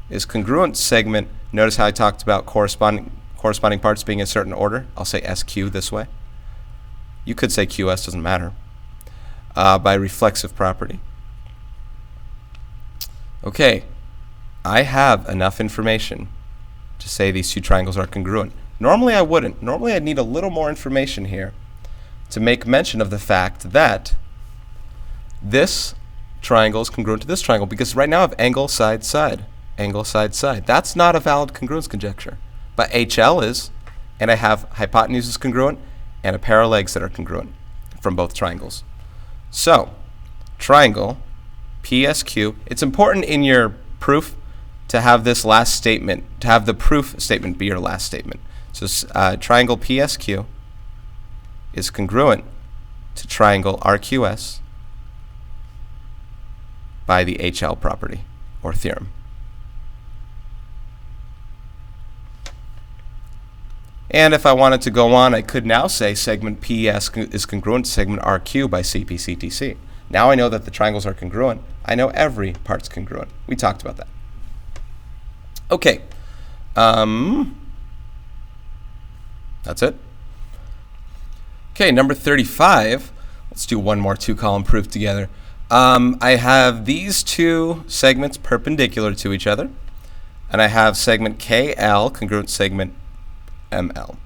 is congruent segment. Notice how I talked about corresponding parts being in a certain order. I'll say SQ this way. You could say QS, doesn't matter. By reflexive property. Okay, I have enough information to say these 2 triangles are congruent. Normally I wouldn't. Normally I'd need a little more information here to make mention of the fact that this triangle is congruent to this triangle, because right now I have angle, side, side. Angle, side, side. That's not a valid congruence conjecture. But HL is, and I have hypotenuse is congruent, and a pair of legs that are congruent from both triangles. So, triangle PSQ, it's important in your proof to have this last statement, to have the proof statement be your last statement. So triangle PSQ is congruent to triangle RQS by the HL property, or theorem. And if I wanted to go on, I could now say segment PS is congruent to segment RQ by CPCTC. Now I know that the triangles are congruent. I know every part's congruent. We talked about that. Okay. That's it. Okay, number 35. Let's do one more 2-column proof together. I have these 2 segments perpendicular to each other, and I have segment KL congruent to segment ML.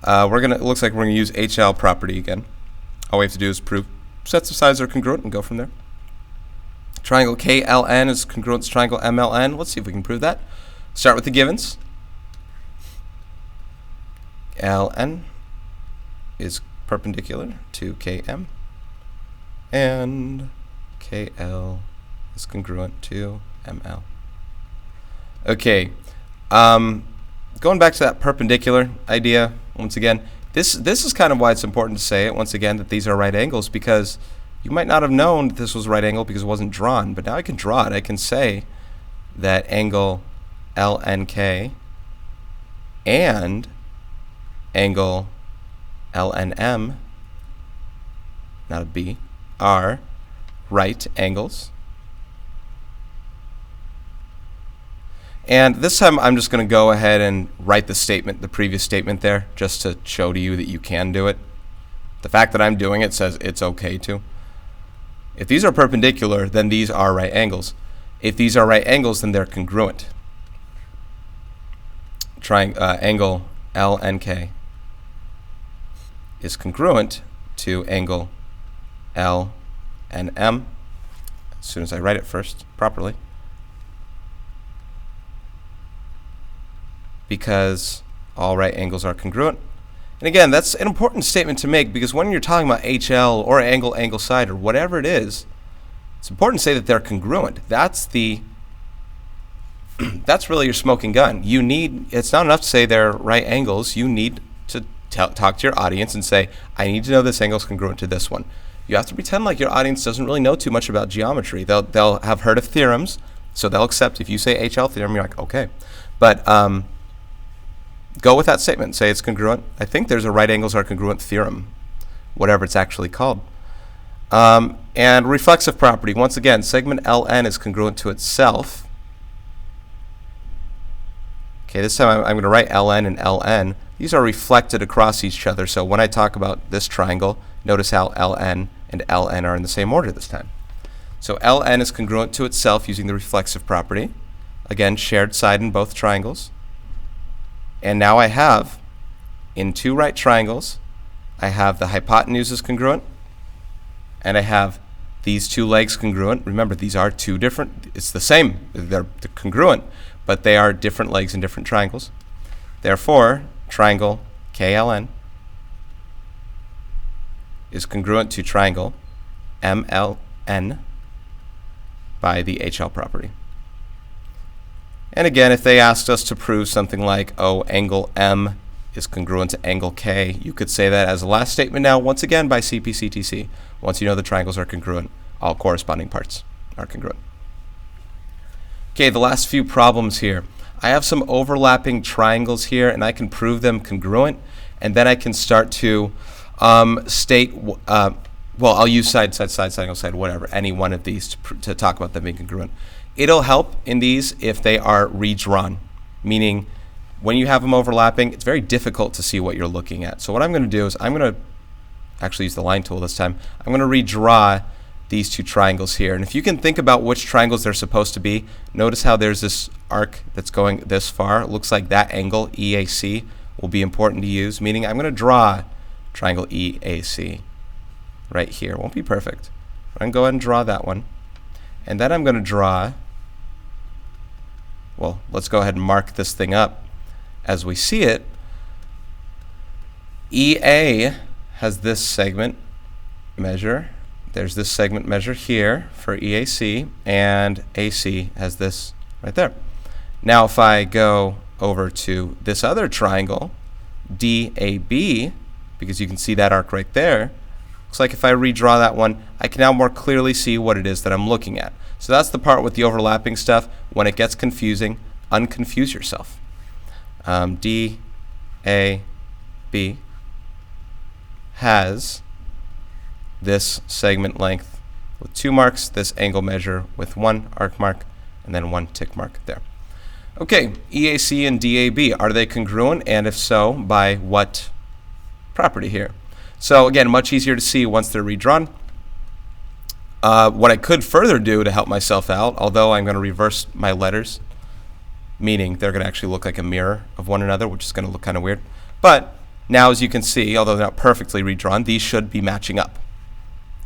It looks like we're gonna use HL property again. All we have to do is prove sets of sides are congruent and go from there. Triangle KLN is congruent to triangle MLN. Let's see if we can prove that. Start with the givens. LN is perpendicular to KM, and KL is congruent to ML. Okay, going back to that perpendicular idea, once again, this is kind of why it's important to say it, once again, that these are right angles, because you might not have known that this was a right angle because it wasn't drawn, but now I can draw it. I can say that angle LNK and angle LNM, not a B, are right angles. And this time I'm just going to go ahead and write the statement, the previous statement there, just to show to you that you can do it. The fact that I'm doing it says it's okay to. If these are perpendicular, then these are right angles. If these are right angles, then they're congruent. Angle LNK is congruent to angle L, and M, as soon as I write it first properly, because all right angles are congruent. And again, that's an important statement to make, because when you're talking about HL or angle, angle side, or whatever it is, it's important to say that they're congruent. That's the that's really your smoking gun. You need, it's not enough to say they're right angles. You need to talk to your audience and say, I need to know this angle is congruent to this one. You have to pretend like your audience doesn't really know too much about geometry. They'll have heard of theorems, so they'll accept if you say HL theorem, you're like, okay. But go with that statement. Say it's congruent. I think there's a right angles are congruent theorem, whatever it's actually called. And reflexive property. Once again, segment LN is congruent to itself. Okay, this time I'm going to write LN and LN. These are reflected across each other. So when I talk about this triangle, notice how LN and LN are in the same order this time. So LN is congruent to itself using the reflexive property. Again, shared side in both triangles. And now I have, in two right triangles, I have the hypotenuse is congruent, and I have these two legs congruent. Remember, these are two different, it's the same, they're congruent, but they are different legs in different triangles. Therefore, triangle KLN is congruent to triangle MLN by the HL property. And again, if they asked us to prove something like, oh, angle M is congruent to angle K, you could say that as a last statement now, once again by CPCTC. Once you know the triangles are congruent, all corresponding parts are congruent. Okay, the last few problems here. I have some overlapping triangles here, and I can prove them congruent, and then I can start to state, well, I'll use side, angle, side, whatever, any one of these to talk about them being congruent. It'll help in these if they are redrawn, meaning when you have them overlapping, it's very difficult to see what you're looking at. So what I'm going to do is I'm going to actually use the line tool this time. I'm going to redraw these two triangles here. And if you can think about which triangles they're supposed to be, notice how there's this arc that's going this far. It looks like that angle, EAC, will be important to use, meaning I'm going to draw triangle EAC right here. It won't be perfect. I'm going to go ahead and draw that one. And then I'm going to draw, well, let's go ahead and mark this thing up as we see it. EA has this segment measure. There's this segment measure here for EAC, and AC has this right there. Now if I go over to this other triangle, DAB, because you can see that arc right there, looks like if I redraw that one, I can now more clearly see what it is that I'm looking at. So that's the part with the overlapping stuff. When it gets confusing, unconfuse yourself. DAB has this segment length with 2 marks, this angle measure with 1 arc mark, and then 1 tick mark there. Okay, EAC and DAB, are they congruent? And if so, by what property here? So again, much easier to see once they're redrawn. What I could further do to help myself out, although I'm going to reverse my letters, meaning they're going to actually look like a mirror of one another, which is going to look kind of weird. But now, as you can see, although they're not perfectly redrawn, these should be matching up.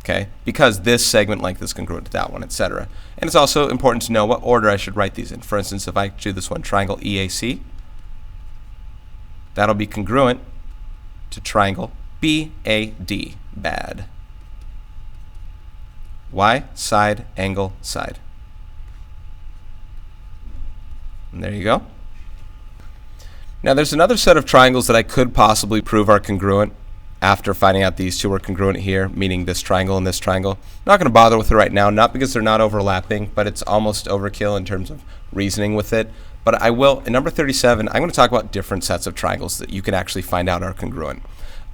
Okay, because this segment length is congruent to that one, etc. And it's also important to know what order I should write these in. For instance, if I do this one, triangle EAC, that'll be congruent to triangle BAD, bad. Why? Side, angle, side. And there you go. Now there's another set of triangles that I could possibly prove are congruent after finding out these two are congruent here, meaning this triangle and this triangle. I'm not going to bother with it right now, not because they're not overlapping, but it's almost overkill in terms of reasoning with it. But I will, in number 37, I'm going to talk about different sets of triangles that you can actually find out are congruent.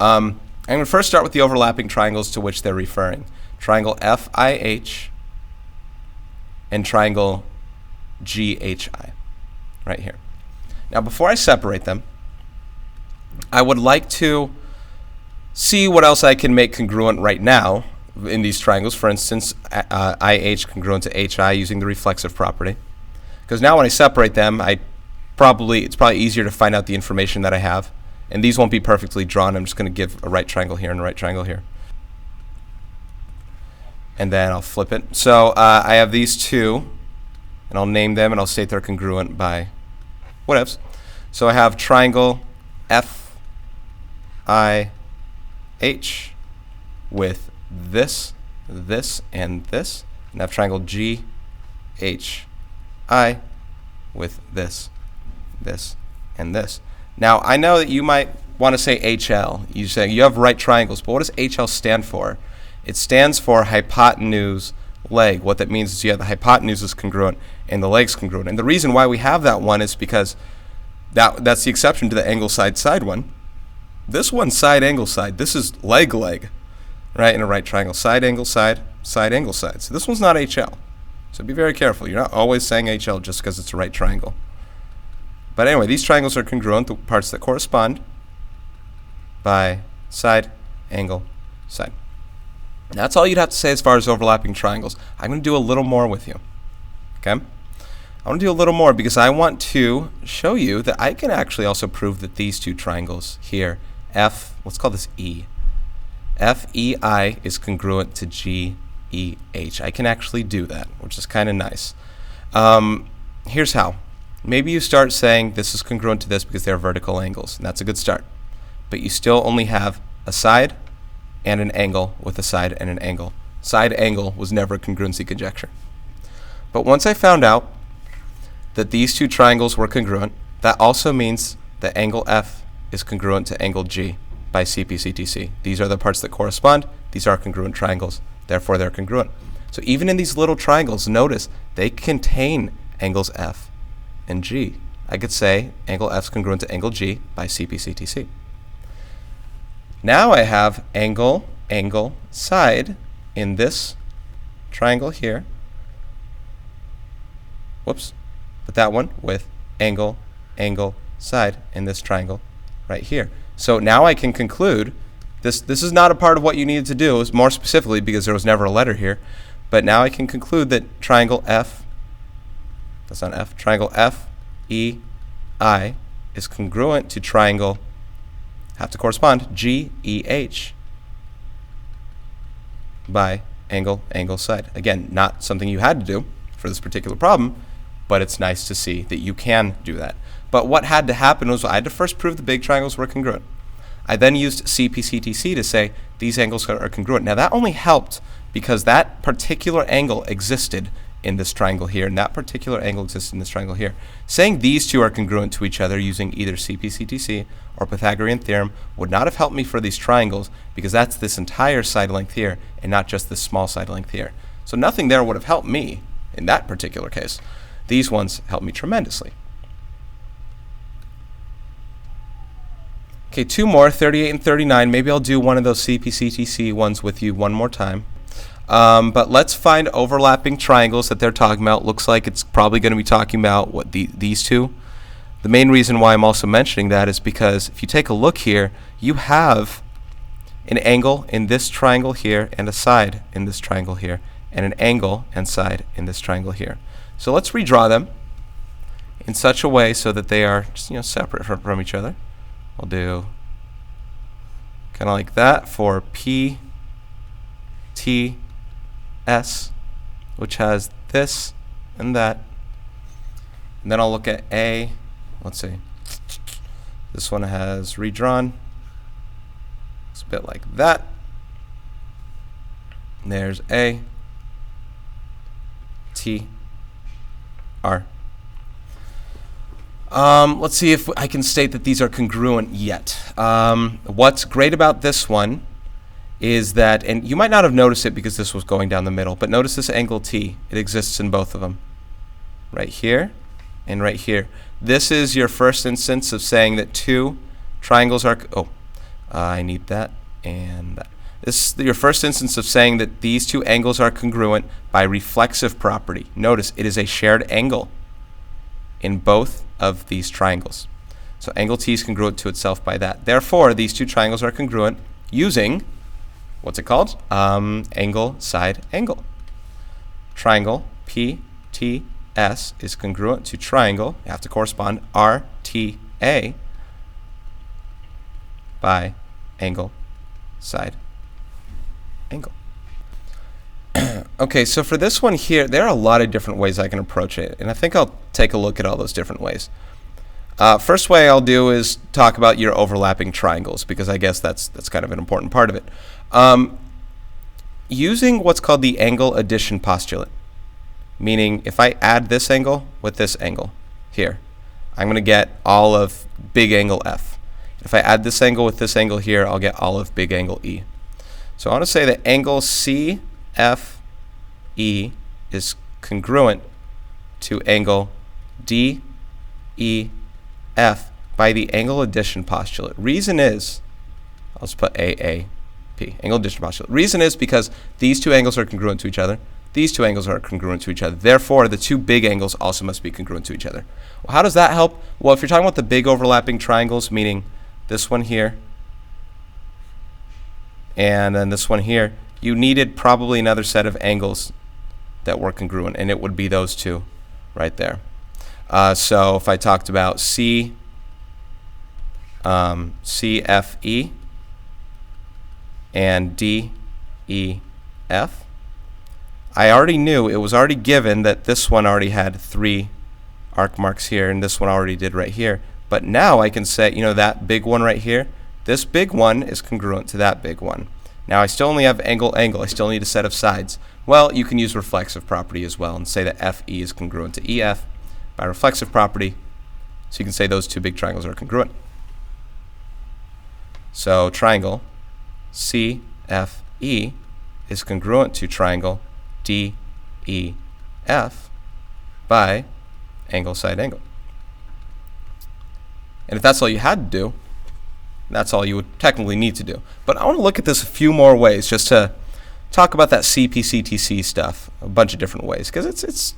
I'm going to first start with the overlapping triangles to which they're referring. Triangle FIH and triangle GHI, right here. Now before I separate them, I would like to see what else I can make congruent right now in these triangles. For instance, IH congruent to HI using the reflexive property. Because now when I separate them, it's probably easier to find out the information that I have. And these won't be perfectly drawn. I'm just going to give a right triangle here and a right triangle here. and then I'll flip it. So I have these two, and I'll name them, and I'll state they're congruent by whatevs. So I have triangle FIH with this, and this, and I have triangle GHI with this, and this. Now, I know that you might want to say HL. You say you have right triangles, but what does HL stand for? It stands for hypotenuse leg. What that means is you have the hypotenuse is congruent and the leg's congruent. And the reason why we have that one is because that's the exception to the angle side one. This one's side angle side. This is leg, right, in a right triangle. Side angle side, side angle side. So this one's not HL. So be very careful. You're not always saying HL just because it's a right triangle. But anyway, these triangles are congruent, the parts that correspond, by side, angle, side. And that's all you'd have to say as far as overlapping triangles. I'm going to do a little more with you. Okay? I want to do a little more because I want to show you that I can actually also prove that these two triangles here, let's call this E. FEI is congruent to GEH. I can actually do that, which is kind of nice. Here's how. Maybe you start saying this is congruent to this because they're vertical angles, and that's a good start. But you still only have a side and an angle with a side and an angle. Side angle was never a congruency conjecture. But once I found out that these two triangles were congruent, that also means that angle F is congruent to angle G by CPCTC. These are the parts that correspond. These are congruent triangles. Therefore, they're congruent. So even in these little triangles, notice they contain angles F and G. I could say angle F is congruent to angle G by CPCTC. Now I have angle, side in this triangle here. Whoops. But that one with angle, side in this triangle right here. So now I can conclude, this is not a part of what you needed to do, more specifically because there was never a letter here, but now I can conclude that triangle triangle FEI is congruent to triangle, have to correspond, GEH by angle, side. Again, not something you had to do for this particular problem, but it's nice to see that you can do that. But what had to happen was I had to first prove the big triangles were congruent. I then used CPCTC to say these angles are congruent. Now that only helped because that particular angle existed in this triangle here, and that particular angle exists in this triangle here. Saying these two are congruent to each other using either CPCTC or Pythagorean theorem would not have helped me for these triangles because that's this entire side length here and not just this small side length here. So nothing there would have helped me in that particular case. These ones helped me tremendously. Okay, two more, 38 and 39. Maybe I'll do one of those CPCTC ones with you one more time. But let's find overlapping triangles that they're talking about. Looks like it's probably going to be talking about what these two. The main reason why I'm also mentioning that is because if you take a look here, you have an angle in this triangle here and a side in this triangle here, and an angle and side in this triangle here. So let's redraw them in such a way so that they are just, separate from each other. I'll do kind of like that for P, T, S, which has this and that. And then I'll look at A. Let's see. This one has redrawn. It's a bit like that. And there's A, T, R. Let's see if I can state that these are congruent yet. What's great about this one is that, and you might not have noticed it because this was going down the middle, but notice this angle T. It exists in both of them. Right here and right here. This is your first instance of saying that two triangles are, I need that and that. This is your first instance of saying that these two angles are congruent by reflexive property. Notice it is a shared angle in both of these triangles. So angle T is congruent to itself by that. Therefore, these two triangles are congruent using, what's it called? Angle, side, angle. Triangle PTS is congruent to triangle, you have to correspond, RTA by angle, side, angle. Okay, so for this one here, there are a lot of different ways I can approach it, and I think I'll take a look at all those different ways. First way I'll do is talk about your overlapping triangles, because I guess that's kind of an important part of it. Using what's called the angle addition postulate, meaning if I add this angle with this angle here, I'm going to get all of big angle F. If I add this angle with this angle here, I'll get all of big angle E. So I want to say that angle CFE is congruent to angle DEF by the angle addition postulate. Reason is, I'll just put AAP, angle addition postulate. Reason is because these two angles are congruent to each other. These two angles are congruent to each other. Therefore, the two big angles also must be congruent to each other. Well, how does that help? Well, if you're talking about the big overlapping triangles, meaning this one here and then this one here, you needed probably another set of angles that were congruent, and it would be those two right there. So if I talked about CFE and DEF, I already knew, it was already given that this one already had 3 arc marks here, and this one already did right here. But now I can say, you know, that big one right here, this big one is congruent to that big one. Now I still only have angle. I still need a set of sides. Well, you can use reflexive property as well and say that FE is congruent to EF by reflexive property. So you can say those two big triangles are congruent. So triangle CFE is congruent to triangle DEF by angle side angle. And if that's all you had to do, that's all you would technically need to do. But I want to look at this a few more ways just to talk about that CPCTC stuff a bunch of different ways, because it's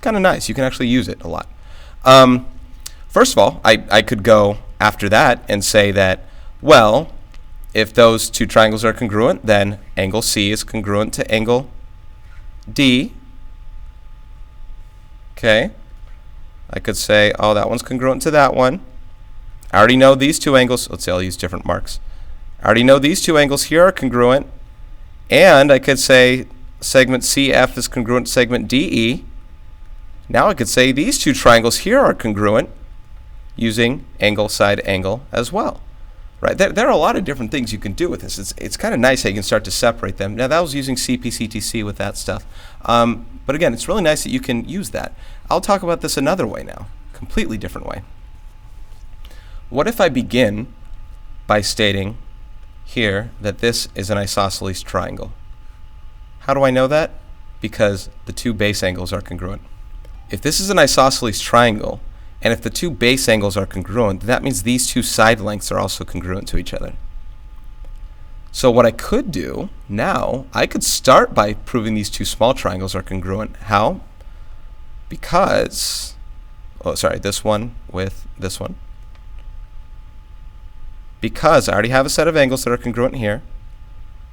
kind of nice. You can actually use it a lot. First of all, I could go after that and say that, well, if those two triangles are congruent, then angle C is congruent to angle D. Okay. I could say, oh, that one's congruent to that one. I already know these two angles. Let's say I'll use different marks. I already know these two angles here are congruent. And I could say segment CF is congruent to segment DE. Now I could say these two triangles here are congruent using angle side angle as well. Right? There are a lot of different things you can do with this. It's kind of nice how you can start to separate them. Now that was using CPCTC with that stuff. But again, it's really nice that you can use that. I'll talk about this another way now, completely different way. What if I begin by stating here that this is an isosceles triangle? How do I know that? Because the two base angles are congruent. If this is an isosceles triangle, and if the two base angles are congruent, that means these two side lengths are also congruent to each other. So what I could do now, I could start by proving these two small triangles are congruent. How? Because, oh sorry, this one with this one. Because I already have a set of angles that are congruent here,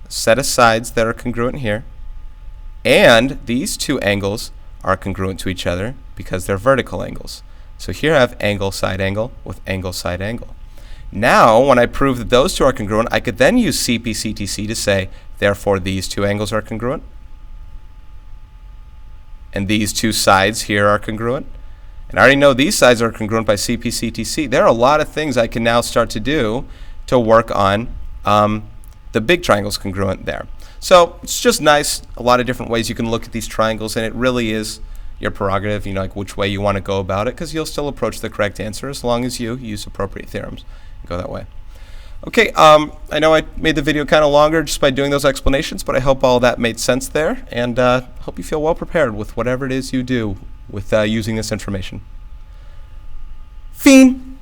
a set of sides that are congruent here, and these two angles are congruent to each other because they're vertical angles. So here I have angle side angle with angle side angle. Now, when I prove that those two are congruent, I could then use CPCTC to say, therefore these two angles are congruent, and these two sides here are congruent. And I already know these sides are congruent by CPCTC. There are a lot of things I can now start to do to work on the big triangles congruent there. So it's just nice, a lot of different ways you can look at these triangles, and it really is your prerogative, you know, like which way you want to go about it, because you'll still approach the correct answer as long as you use appropriate theorems and go that way. Okay, I know I made the video kind of longer just by doing those explanations, but I hope all that made sense there, and hope you feel well prepared with whatever it is you do with using this information. Fiend!